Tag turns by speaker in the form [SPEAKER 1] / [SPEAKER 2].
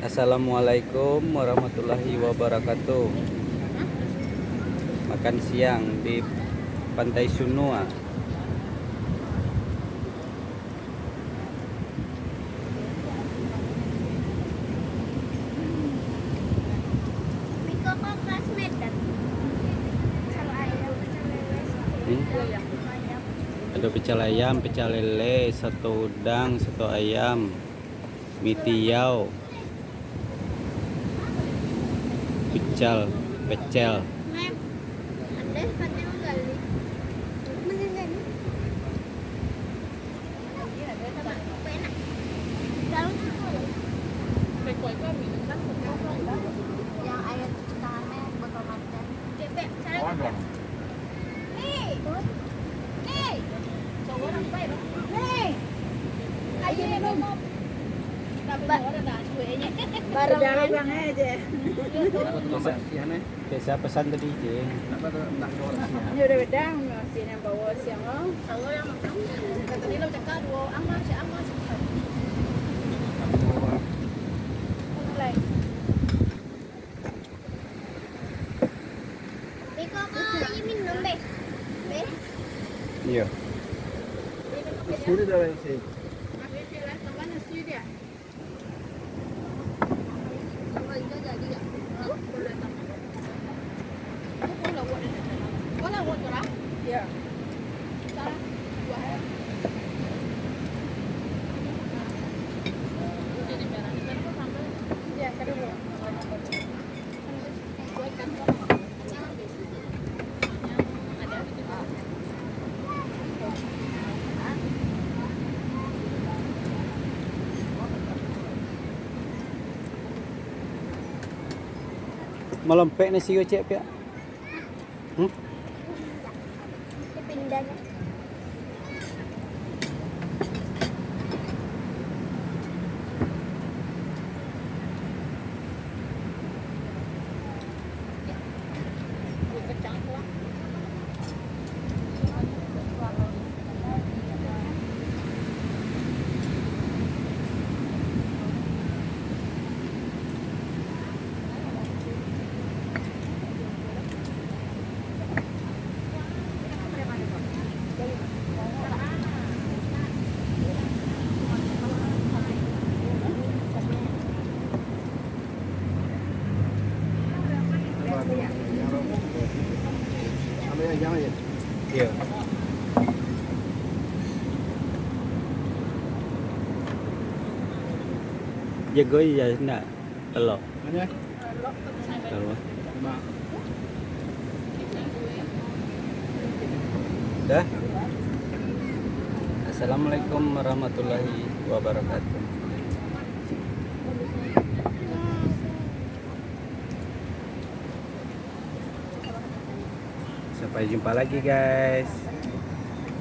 [SPEAKER 1] Assalamualaikum warahmatullahi wabarakatuh. Makan siang di Pantai Sunua. Ada pecel ayam, pecel lele, soto udang, soto ayam, mie tiaw, pecel.
[SPEAKER 2] Yang air cuci tangannya botol macam.
[SPEAKER 3] Barang aja.
[SPEAKER 1] Biasa pesan tadi Jeng.
[SPEAKER 3] Ini udah bedang masih yang bawa siang lo.
[SPEAKER 2] Kata dia udah kado, aman sih aman sih. Mulai. Beko kok ini minum be. Be.
[SPEAKER 1] Iya.
[SPEAKER 4] Sini dah yang sini.
[SPEAKER 2] Sama itu jadi ya.
[SPEAKER 3] Ya. Ya, kedua.
[SPEAKER 1] Melempek nasi gocek pia.
[SPEAKER 2] Pindahnya.
[SPEAKER 4] Ambil yang jangan ya.
[SPEAKER 1] Iya. Jago ya nak telok.
[SPEAKER 4] Mana?
[SPEAKER 1] Telok.
[SPEAKER 4] Lima.
[SPEAKER 1] Dah. Assalamualaikum warahmatullahi wabarakatuh. Sampai jumpa lagi guys.